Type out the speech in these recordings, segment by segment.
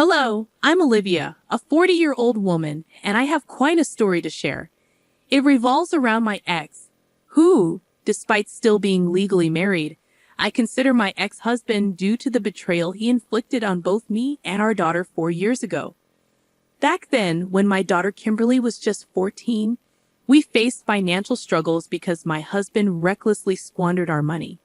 Hello, I'm Olivia, a 40-year-old woman, and I have quite a story to share. It revolves around my ex, who, despite still being legally married, I consider my ex-husband due to the betrayal he inflicted on both me and our daughter 4 years ago. Back then, when my daughter Kimberly was just 14, we faced financial struggles because my husband recklessly squandered our money.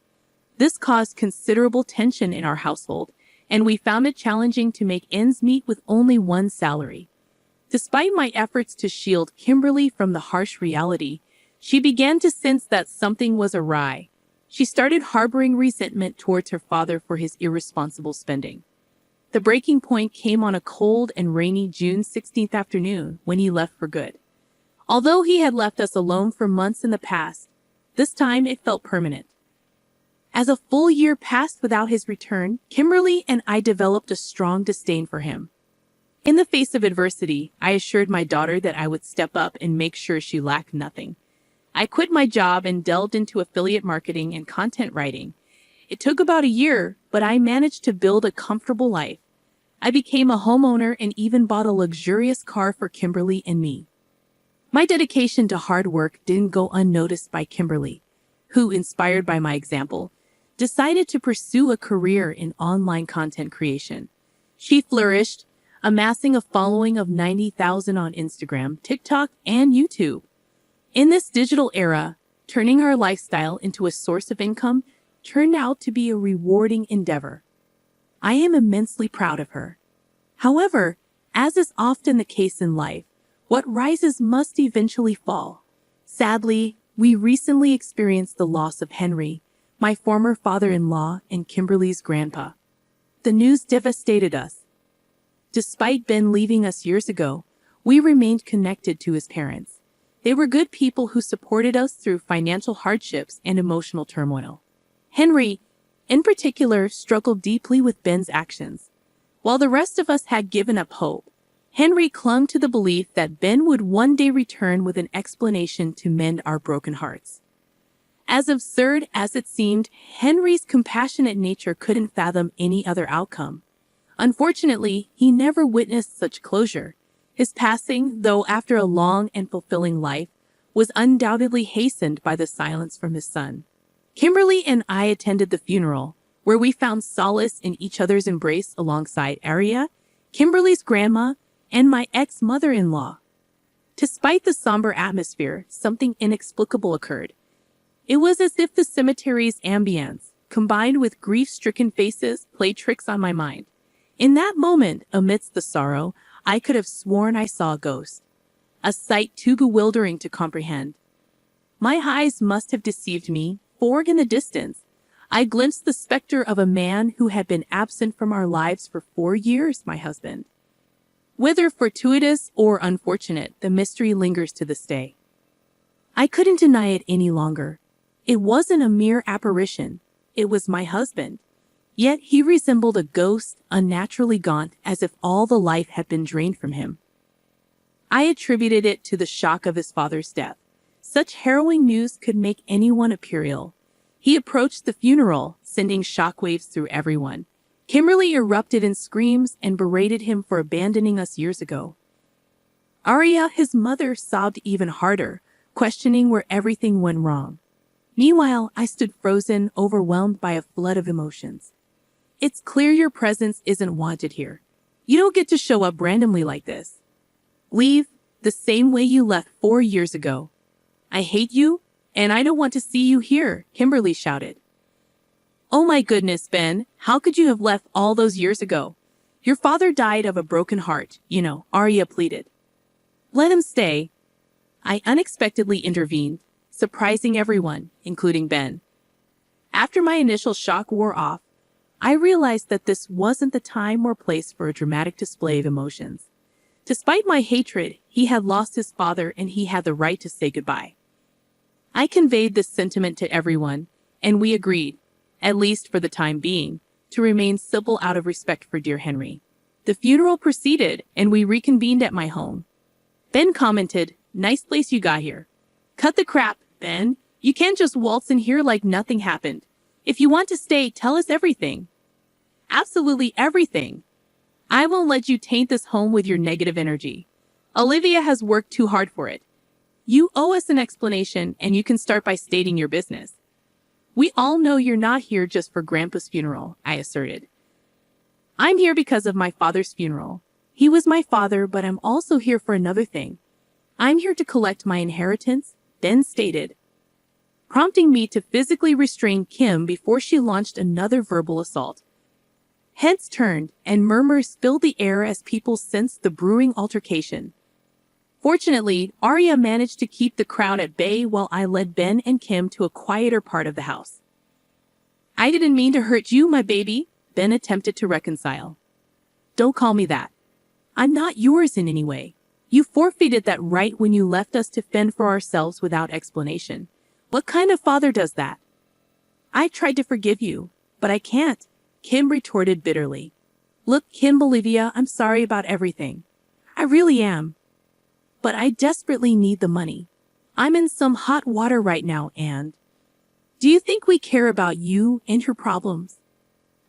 This caused considerable tension in our household, and we found it challenging to make ends meet with only one salary. Despite my efforts to shield Kimberly from the harsh reality, she began to sense that something was awry. She started harboring resentment towards her father for his irresponsible spending. The breaking point came on a cold and rainy June 16th afternoon when he left for good. Although he had left us alone for months in the past, this time it felt permanent. As a full year passed without his return, Kimberly and I developed a strong disdain for him. In the face of adversity, I assured my daughter that I would step up and make sure she lacked nothing. I quit my job and delved into affiliate marketing and content writing. It took about a year, but I managed to build a comfortable life. I became a homeowner and even bought a luxurious car for Kimberly and me. My dedication to hard work didn't go unnoticed by Kimberly, who, inspired by my example, decided to pursue a career in online content creation. She flourished, amassing a following of 90,000 on Instagram, TikTok, and YouTube. In this digital era, turning her lifestyle into a source of income turned out to be a rewarding endeavor. I am immensely proud of her. However, as is often the case in life, what rises must eventually fall. Sadly, we recently experienced the loss of Henry, my former father-in-law and Kimberly's grandpa. The news devastated us. Despite Ben leaving us years ago, we remained connected to his parents. They were good people who supported us through financial hardships and emotional turmoil. Henry, in particular, struggled deeply with Ben's actions. While the rest of us had given up hope, Henry clung to the belief that Ben would one day return with an explanation to mend our broken hearts. As absurd as it seemed, Henry's compassionate nature couldn't fathom any other outcome. Unfortunately, he never witnessed such closure. His passing, though after a long and fulfilling life, was undoubtedly hastened by the silence from his son. Kimberly and I attended the funeral, where we found solace in each other's embrace alongside Aria, Kimberly's grandma, and my ex-mother-in-law. Despite the somber atmosphere, something inexplicable occurred. It was as if the cemetery's ambience, combined with grief-stricken faces, played tricks on my mind. In that moment, amidst the sorrow, I could have sworn I saw a ghost, a sight too bewildering to comprehend. My eyes must have deceived me, for in the distance, I glimpsed the specter of a man who had been absent from our lives for 4 years, my husband. Whether fortuitous or unfortunate, the mystery lingers to this day. I couldn't deny it any longer. It wasn't a mere apparition. It was my husband. Yet he resembled a ghost, unnaturally gaunt, as if all the life had been drained from him. I attributed it to the shock of his father's death. Such harrowing news could make anyone appear ill. He approached the funeral, sending shockwaves through everyone. Kimberly erupted in screams and berated him for abandoning us years ago. Aria, his mother, sobbed even harder, questioning where everything went wrong. Meanwhile, I stood frozen, overwhelmed by a flood of emotions. It's clear your presence isn't wanted here. You don't get to show up randomly like this. Leave the same way you left 4 years ago. I hate you, and I don't want to see you here, Kimberly shouted. Oh my goodness, Ben, how could you have left all those years ago? Your father died of a broken heart, Aria pleaded. Let him stay. I unexpectedly intervened, surprising everyone, including Ben. After my initial shock wore off, I realized that this wasn't the time or place for a dramatic display of emotions. Despite my hatred, he had lost his father and he had the right to say goodbye. I conveyed this sentiment to everyone, and we agreed, at least for the time being, to remain civil out of respect for dear Henry. The funeral proceeded, and we reconvened at my home. Ben commented, "Nice place you got here." "Cut the crap, Ben. You can't just waltz in here like nothing happened. If you want to stay, tell us everything." "Absolutely everything." I won't let you taint this home with your negative energy. Olivia has worked too hard for it. You owe us an explanation, and you can start by stating your business. We all know you're not here just for Grandpa's funeral, I asserted. I'm here because of my father's funeral. He was my father, but I'm also here for another thing. I'm here to collect my inheritance, Ben stated, prompting me to physically restrain Kim before she launched another verbal assault. Heads turned, and murmurs filled the air as people sensed the brewing altercation. Fortunately, Arya managed to keep the crowd at bay while I led Ben and Kim to a quieter part of the house. I didn't mean to hurt you, my baby, Ben attempted to reconcile. Don't call me that. I'm not yours in any way. You forfeited that right when you left us to fend for ourselves without explanation. What kind of father does that? I tried to forgive you, but I can't, Kim retorted bitterly. Look, Kim Olivia, I'm sorry about everything. I really am. But I desperately need the money. I'm in some hot water right now, and... Do you think we care about you and your problems?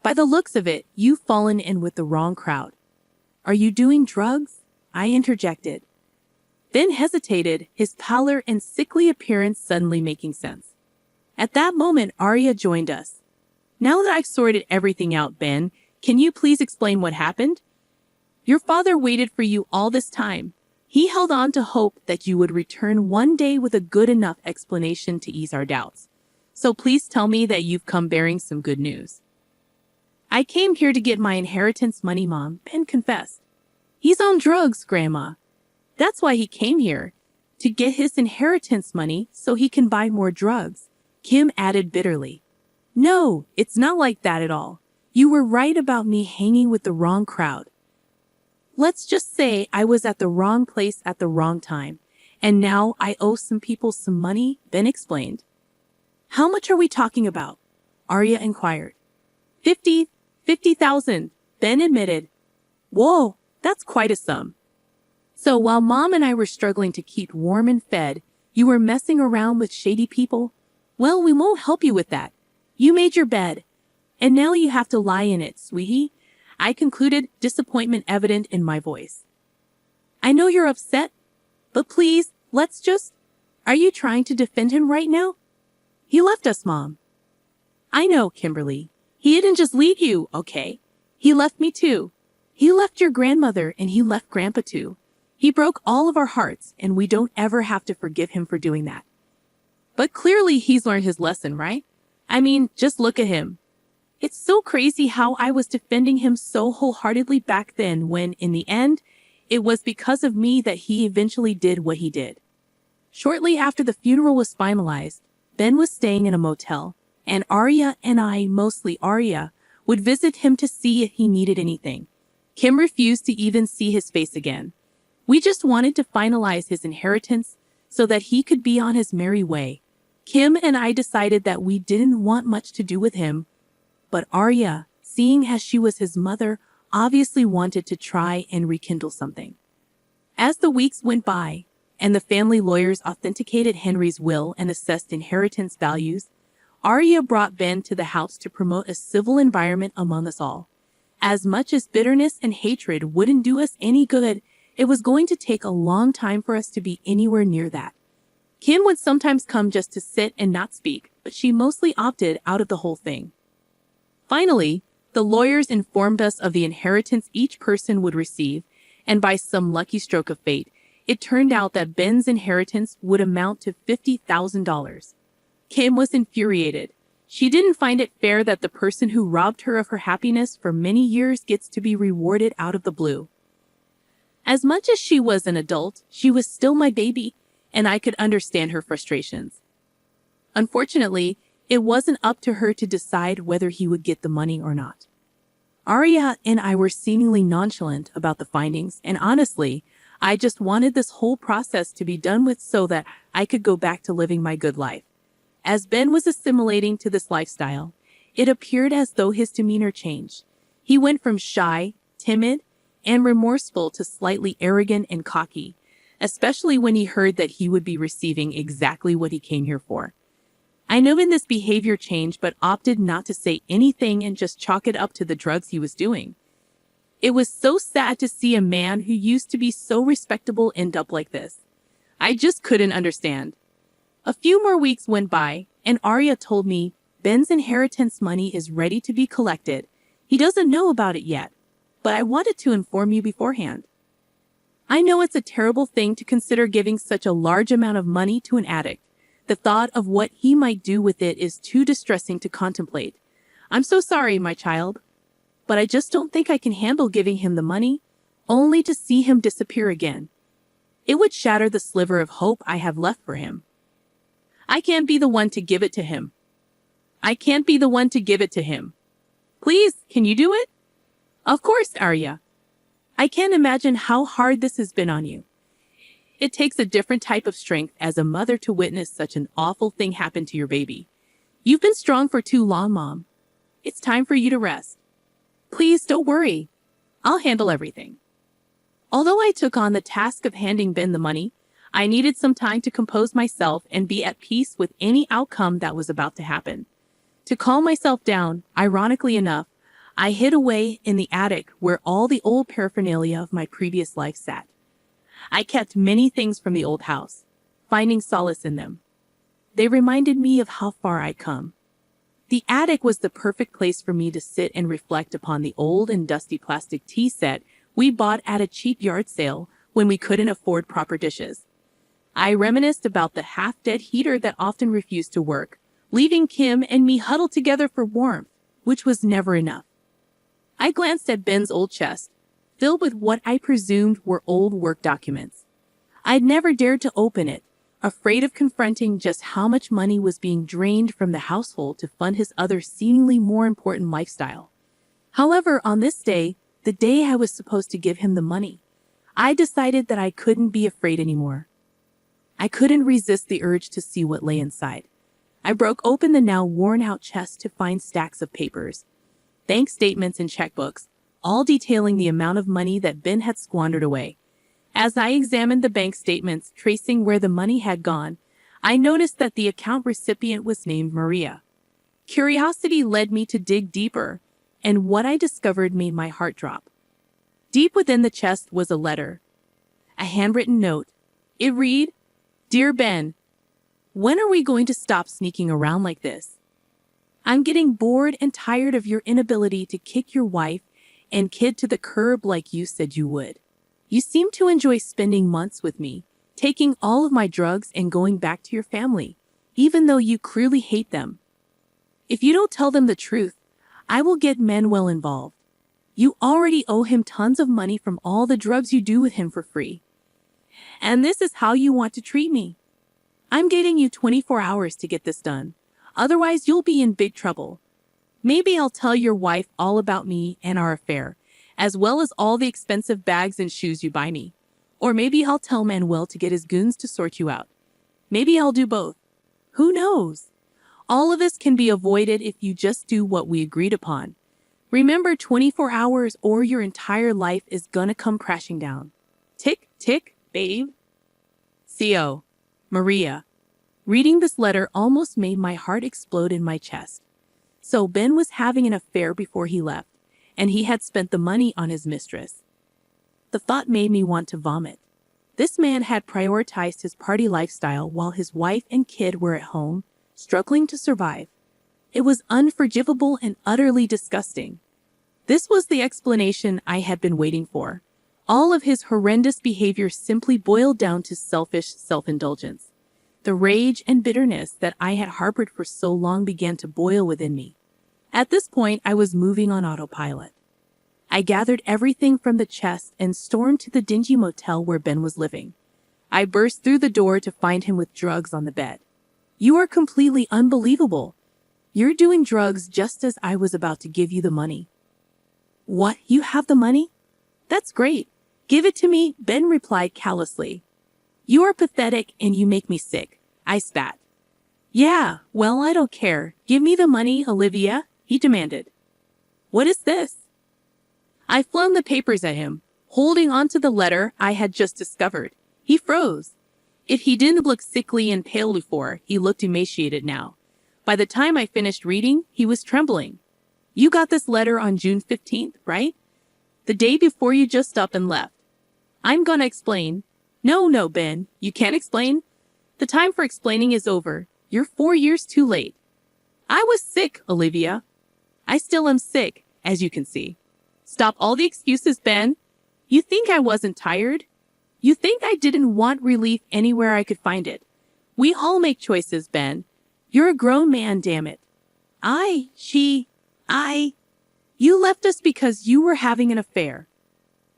By the looks of it, you've fallen in with the wrong crowd. Are you doing drugs? I interjected. Ben hesitated, his pallor and sickly appearance suddenly making sense. At that moment, Arya joined us. Now that I've sorted everything out, Ben, can you please explain what happened? Your father waited for you all this time. He held on to hope that you would return one day with a good enough explanation to ease our doubts. So please tell me that you've come bearing some good news. I came here to get my inheritance money, Mom, Ben confessed. He's on drugs, Grandma. That's why he came here, to get his inheritance money so he can buy more drugs, Kim added bitterly. No, it's not like that at all. You were right about me hanging with the wrong crowd. Let's just say I was at the wrong place at the wrong time, and now I owe some people some money, Ben explained. How much are we talking about? Arya inquired. 50,000, Ben admitted. Whoa, that's quite a sum. So while Mom and I were struggling to keep warm and fed, you were messing around with shady people? Well, we won't help you with that. You made your bed, and now you have to lie in it, sweetie. I concluded, disappointment evident in my voice. I know you're upset, but please, let's just... Are you trying to defend him right now? He left us, Mom. I know, Kimberly. He didn't just leave you, okay? He left me too. He left your grandmother and he left Grandpa too. He broke all of our hearts, and we don't ever have to forgive him for doing that. But clearly he's learned his lesson, right? I mean, just look at him. It's so crazy how I was defending him so wholeheartedly back then when, in the end, it was because of me that he eventually did what he did. Shortly after the funeral was finalized, Ben was staying in a motel, and Arya and I, mostly Arya, would visit him to see if he needed anything. Kim refused to even see his face again. We just wanted to finalize his inheritance so that he could be on his merry way. Kim and I decided that we didn't want much to do with him, but Arya, seeing as she was his mother, obviously wanted to try and rekindle something. As the weeks went by, and the family lawyers authenticated Henry's will and assessed inheritance values, Arya brought Ben to the house to promote a civil environment among us all. As much as bitterness and hatred wouldn't do us any good, it was going to take a long time for us to be anywhere near that. Kim would sometimes come just to sit and not speak, but she mostly opted out of the whole thing. Finally, the lawyers informed us of the inheritance each person would receive, and by some lucky stroke of fate, it turned out that Ben's inheritance would amount to $50,000. Kim was infuriated. She didn't find it fair that the person who robbed her of her happiness for many years gets to be rewarded out of the blue. As much as she was an adult, she was still my baby, and I could understand her frustrations. Unfortunately, it wasn't up to her to decide whether he would get the money or not. Arya and I were seemingly nonchalant about the findings, and honestly, I just wanted this whole process to be done with so that I could go back to living my good life. As Ben was assimilating to this lifestyle, it appeared as though his demeanor changed. He went from shy, timid, and remorseful to slightly arrogant and cocky, especially when he heard that he would be receiving exactly what he came here for. I noted this behavior change but opted not to say anything and just chalk it up to the drugs he was doing. It was so sad to see a man who used to be so respectable end up like this. I just couldn't understand. A few more weeks went by, and Arya told me Ben's inheritance money is ready to be collected. He doesn't know about it yet, but I wanted to inform you beforehand. I know it's a terrible thing to consider giving such a large amount of money to an addict. The thought of what he might do with it is too distressing to contemplate. I'm so sorry, my child, but I just don't think I can handle giving him the money, only to see him disappear again. It would shatter the sliver of hope I have left for him. I can't be the one to give it to him. Please, can you do it? Of course, Arya. I can't imagine how hard this has been on you. It takes a different type of strength as a mother to witness such an awful thing happen to your baby. You've been strong for too long, Mom. It's time for you to rest. Please don't worry. I'll handle everything. Although I took on the task of handing Ben the money, I needed some time to compose myself and be at peace with any outcome that was about to happen. To calm myself down, ironically enough, I hid away in the attic where all the old paraphernalia of my previous life sat. I kept many things from the old house, finding solace in them. They reminded me of how far I'd come. The attic was the perfect place for me to sit and reflect upon the old and dusty plastic tea set we bought at a cheap yard sale when we couldn't afford proper dishes. I reminisced about the half-dead heater that often refused to work, leaving Kim and me huddled together for warmth, which was never enough. I glanced at Ben's old chest, filled with what I presumed were old work documents. I'd never dared to open it, afraid of confronting just how much money was being drained from the household to fund his other seemingly more important lifestyle. However, on this day, the day I was supposed to give him the money, I decided that I couldn't be afraid anymore. I couldn't resist the urge to see what lay inside. I broke open the now worn-out chest to find stacks of papers, bank statements and checkbooks, all detailing the amount of money that Ben had squandered away. As I examined the bank statements tracing where the money had gone, I noticed that the account recipient was named Maria. Curiosity led me to dig deeper, and what I discovered made my heart drop. Deep within the chest was a letter, a handwritten note. It read, "Dear Ben, when are we going to stop sneaking around like this? I'm getting bored and tired of your inability to kick your wife and kid to the curb like you said you would. You seem to enjoy spending months with me, taking all of my drugs and going back to your family, even though you clearly hate them. If you don't tell them the truth, I will get Manuel involved. You already owe him tons of money from all the drugs you do with him for free. And this is how you want to treat me. I'm getting you 24 hours to get this done. Otherwise, you'll be in big trouble. Maybe I'll tell your wife all about me and our affair, as well as all the expensive bags and shoes you buy me. Or maybe I'll tell Manuel to get his goons to sort you out. Maybe I'll do both. Who knows? All of this can be avoided if you just do what we agreed upon. Remember, 24 hours or your entire life is gonna come crashing down. Tick, tick, babe. C.O. Maria. Reading this letter almost made my heart explode in my chest. So Ben was having an affair before he left, and he had spent the money on his mistress. The thought made me want to vomit. This man had prioritized his party lifestyle while his wife and kid were at home, struggling to survive. It was unforgivable and utterly disgusting. This was the explanation I had been waiting for. All of his horrendous behavior simply boiled down to selfish self-indulgence. The rage and bitterness that I had harbored for so long began to boil within me. At this point, I was moving on autopilot. I gathered everything from the chest and stormed to the dingy motel where Ben was living. I burst through the door to find him with drugs on the bed. You are completely unbelievable. You're doing drugs just as I was about to give you the money. What? You have the money? That's great. Give it to me, Ben replied callously. You are pathetic and you make me sick, I spat. Yeah, well, I don't care. Give me the money, Olivia, he demanded. What is this? I flung the papers at him, holding onto the letter I had just discovered. He froze. If he didn't look sickly and pale before, he looked emaciated now. By the time I finished reading, he was trembling. You got this letter on June 15th, right? The day before you just up and left. I'm gonna explain. No, Ben, you can't explain. The time for explaining is over. You're 4 years too late. I was sick, Olivia. I still am sick, as you can see. Stop all the excuses, Ben. You think I wasn't tired? You think I didn't want relief anywhere I could find it? We all make choices, Ben. You're a grown man, damn it. You left us because you were having an affair.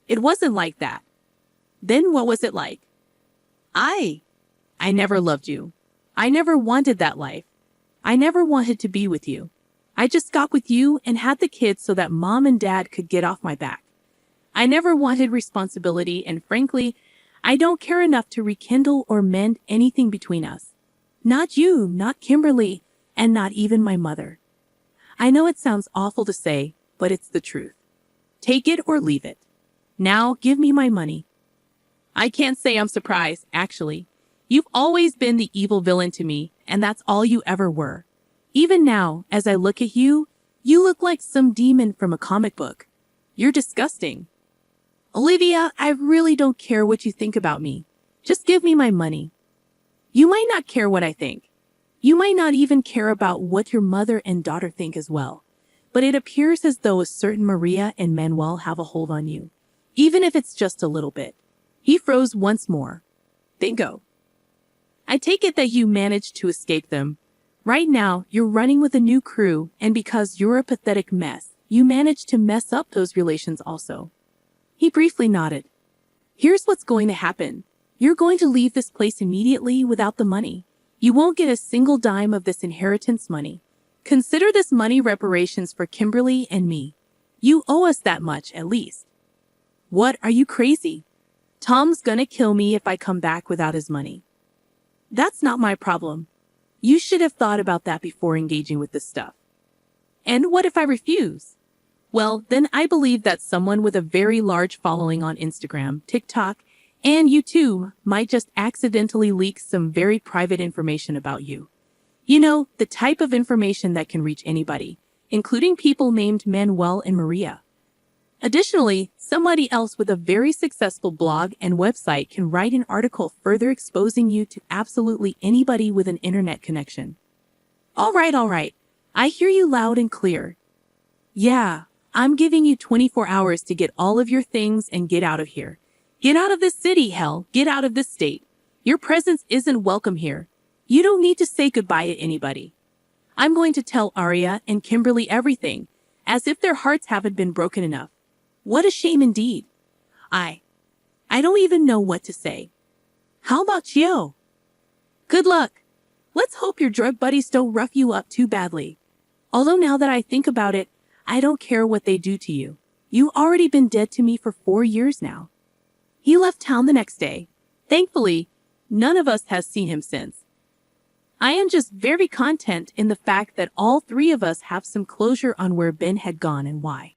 It wasn't like that. Then what was it like? I never loved you. I never wanted that life. I never wanted to be with you. I just got with you and had the kids so that Mom and Dad could get off my back. I never wanted responsibility, and frankly, I don't care enough to rekindle or mend anything between us. Not you, not Kimberly, and not even my mother. I know it sounds awful to say, but it's the truth. Take it or leave it. Now give me my money. I can't say I'm surprised, actually. You've always been the evil villain to me, and that's all you ever were. Even now, as I look at you, you look like some demon from a comic book. You're disgusting. Olivia, I really don't care what you think about me. Just give me my money. You might not care what I think. You might not even care about what your mother and daughter think as well. But it appears as though a certain Maria and Manuel have a hold on you, even if it's just a little bit. He froze once more. Bingo. I take it that you managed to escape them. Right now, you're running with a new crew, and because you're a pathetic mess, you managed to mess up those relations also. He briefly nodded. Here's what's going to happen. You're going to leave this place immediately without the money. You won't get a single dime of this inheritance money. Consider this money reparations for Kimberly and me. You owe us that much, at least. What, are you crazy? Tom's gonna kill me if I come back without his money. That's not my problem. You should have thought about that before engaging with this stuff. And what if I refuse? Well, then I believe that someone with a very large following on Instagram, TikTok, and YouTube might just accidentally leak some very private information about you. You know, the type of information that can reach anybody, including people named Manuel and Maria. Additionally, somebody else with a very successful blog and website can write an article further exposing you to absolutely anybody with an internet connection. All right. I hear you loud and clear. Yeah, I'm giving you 24 hours to get all of your things and get out of here. Get out of this city, hell. Get out of this state. Your presence isn't welcome here. You don't need to say goodbye to anybody. I'm going to tell Aria and Kimberly everything, as if their hearts haven't been broken enough. What a shame indeed. I don't even know what to say. How about Chio? Good luck. Let's hope your drug buddies don't rough you up too badly. Although now that I think about it, I don't care what they do to you. You've already been dead to me for 4 years now. He left town the next day. Thankfully, none of us has seen him since. I am just very content in the fact that all 3 of us have some closure on where Ben had gone and why.